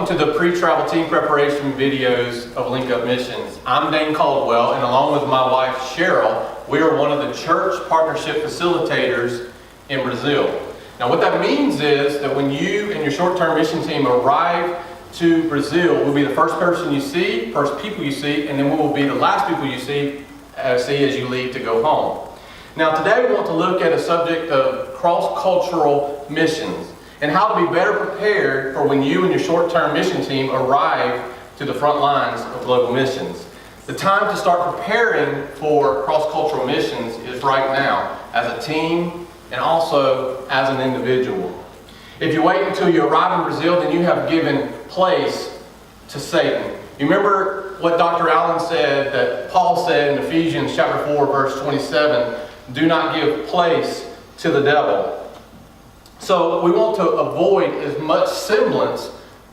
welcome to the pre-travel team preparation videos of Link Up Missions. I'm Dane Caldwell, and along with my wife Cheryl, we are one of the church partnership facilitators in Brazil. Now what that means is that when you and your short-term mission team arrive to Brazil, we'll be the first person you see, first people you see, and then we will be the last people you see as you leave to go home. Now today we want to look at a subject of cross-cultural missions and how to be better prepared for when you and your short-term mission team arrive to the front lines of global missions. The time to start preparing for cross-cultural missions is right now, as a team and also as an individual. If you wait until you arrive in Brazil, then you have given place to Satan. You remember what Dr. Allen said, that Paul said in Ephesians chapter 4, verse 27, do not give place to the devil. So we want to avoid as much semblance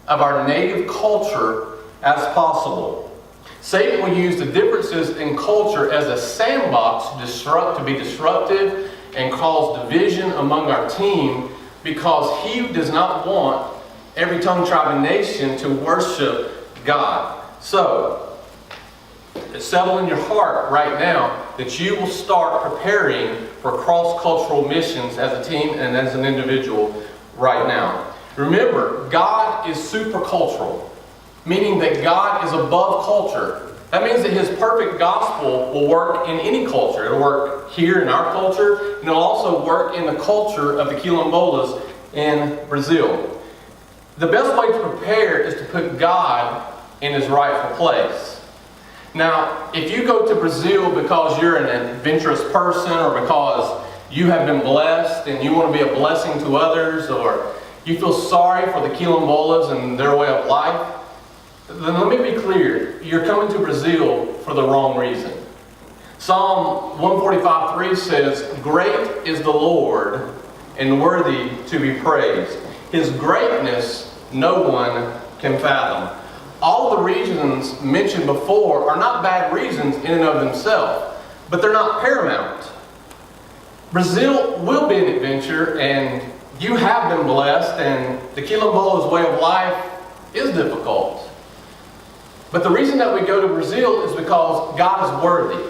of our native culture as possible. Satan will use the differences in culture as a sandbox to be disruptive and cause division among our team, because he does not want every tongue, tribe, and nation to worship God. So settle in your heart right now that you will start preparing for cross-cultural missions as a team and as an individual right now. Remember, God is supercultural, meaning that God is above culture. That means that His perfect gospel will work in any culture. It'll work here in our culture, and it'll also work in the culture of the Quilombolas in Brazil. The best way to prepare is to put God in His rightful place. Now, if you go to Brazil because you're an adventurous person, or because you have been blessed and you want to be a blessing to others, or you feel sorry for the Quilombolas and their way of life, then let me be clear, you're coming to Brazil for the wrong reason. Psalm 145:3 says, "Great is the Lord and worthy to be praised. His greatness no one can fathom." All the reasons mentioned before are not bad reasons in and of themselves, but they're not paramount. Brazil will be an adventure, and you have been blessed, and the Quilombolas' way of life is difficult. But the reason that we go to Brazil is because God is worthy.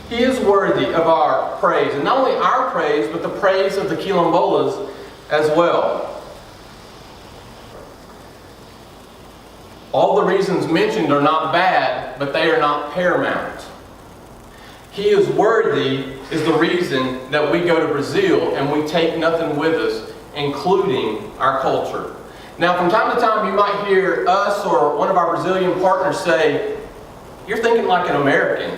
He is worthy of our praise, and not only our praise, but the praise of the Quilombolas as well. All the reasons mentioned are not bad, but they are not paramount. He is worthy is the reason that we go to Brazil and we take nothing with us, including our culture. Now, from time to time, you might hear us or one of our Brazilian partners say, "You're thinking like an American."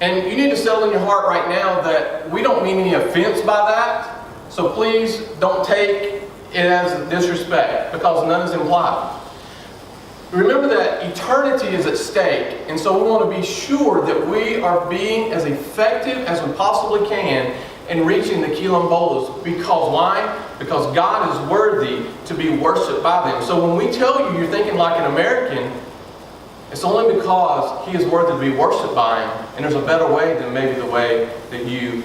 And you need to settle in your heart right now that we don't mean any offense by that. So please don't take it as disrespect, because none is implied. Remember that eternity is at stake, and so we want to be sure that we are being as effective as we possibly can in reaching the Quilombolas. Because why? Because God is worthy to be worshipped by them. So when we tell you you're thinking like an American, it's only because He is worthy to be worshipped by Him, and there's a better way than maybe the way that you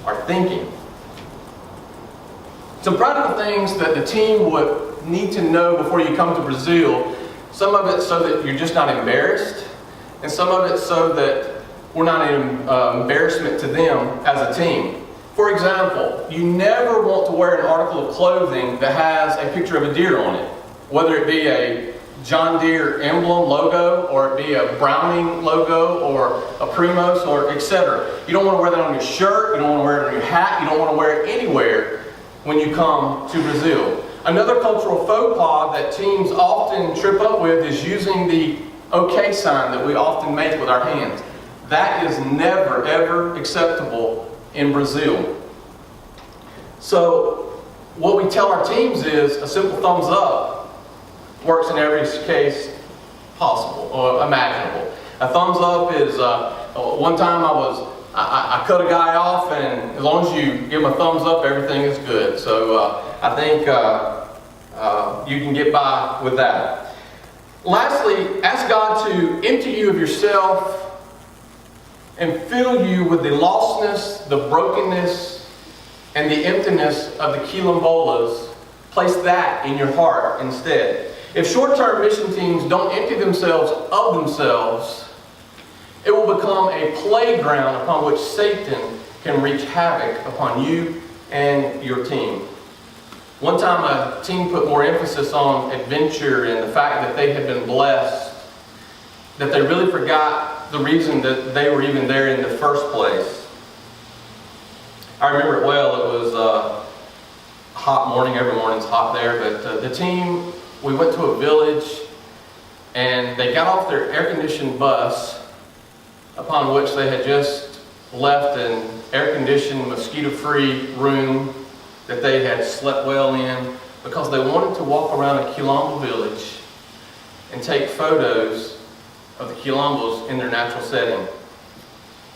are thinking. Some practical things that the team would need to know before you come to Brazil. Some of it so that you're just not embarrassed, and some of it so that we're not an embarrassment to them as a team. For example, you never want to wear an article of clothing that has a picture of a deer on it, whether it be a John Deere emblem logo, or it be a Browning logo, or a Primos, or etc. You don't want to wear that on your shirt, you don't want to wear it on your hat, you don't want to wear it anywhere when you come to Brazil. Another cultural faux pas that teams often trip up with is using the OK sign that we often make with our hands. That is never, ever acceptable in Brazil. So what we tell our teams is a simple thumbs up works in every case possible or imaginable. A thumbs up is, one time I cut a guy off, and as long as you give him a thumbs up, everything is good. So I think you can get by with that. Lastly, ask God to empty you of yourself and fill you with the lostness, the brokenness, and the emptiness of the Quilombolas. Place that in your heart instead. If short-term mission teams don't empty themselves of themselves, it will become a playground upon which Satan can wreak havoc upon you and your team. One time a team put more emphasis on adventure and the fact that they had been blessed, that they really forgot the reason that they were even there in the first place. I remember it well. It was a hot morning. Every morning's hot there, but the team, we went to a village and they got off their air-conditioned bus, upon which they had just left an air-conditioned, mosquito-free room that they had slept well in, because they wanted to walk around a Quilombo village and take photos of the Quilombos in their natural setting.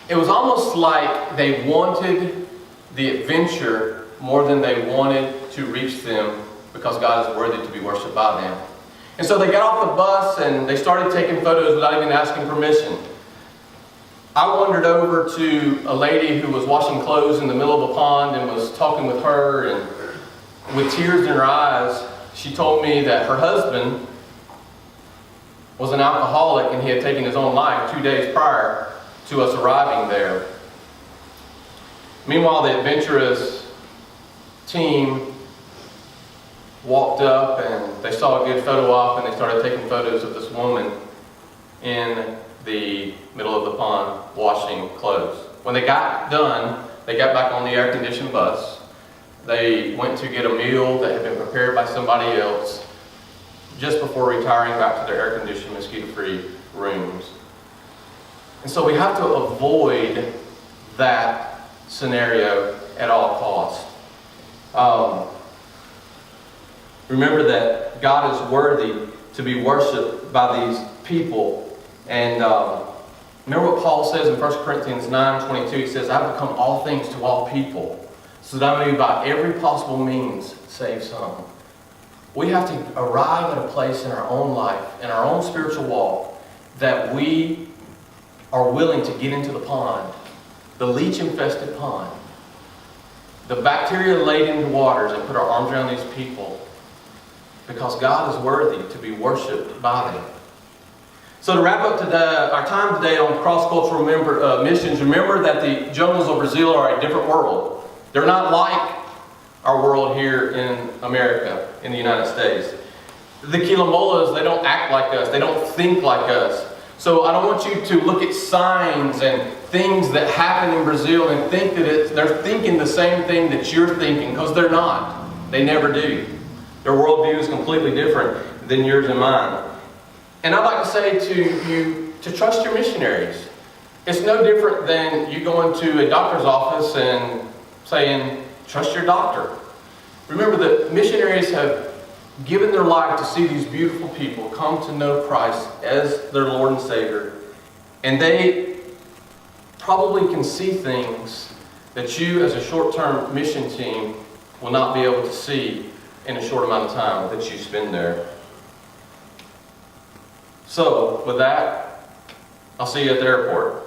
It was almost like they wanted the adventure more than they wanted to reach them, because God is worthy to be worshipped by them. And so they got off the bus and they started taking photos without even asking permission. I wandered over to a lady who was washing clothes in the middle of a pond and was talking with her, and with tears in her eyes, she told me that her husband was an alcoholic and he had taken his own life 2 days prior to us arriving there. Meanwhile, the adventurous team walked up and they saw a good photo op, and they started taking photos of this woman in the middle of the pond washing clothes. When they got done, they got back on the air-conditioned bus. They went to get a meal that had been prepared by somebody else just before retiring back to their air-conditioned, mosquito-free rooms. And so we have to avoid that scenario at all costs. Remember that God is worthy to be worshipped by these people. And remember what Paul says in 1 Corinthians 9:22. He says, "I have become all things to all people, so that I may by every possible means save some." We have to arrive at a place in our own life, in our own spiritual walk, that we are willing to get into the pond, the leech-infested pond, the bacteria-laden waters, and put our arms around these people, because God is worthy to be worshipped by them. So to wrap up our time today on cross-cultural missions, remember that the jungles of Brazil are a different world. They're not like our world here in America, in the United States. The Quilombolas, they don't act like us. They don't think like us. So I don't want you to look at signs and things that happen in Brazil and think that they're thinking the same thing that you're thinking, because they're not. They never do. Their worldview is completely different than yours and mine. And I'd like to say to you to trust your missionaries. It's no different than you going to a doctor's office and saying, trust your doctor. Remember that missionaries have given their life to see these beautiful people come to know Christ as their Lord and Savior. And they probably can see things that you as a short-term mission team will not be able to see in a short amount of time that you spend there. So, with that, I'll see you at the airport.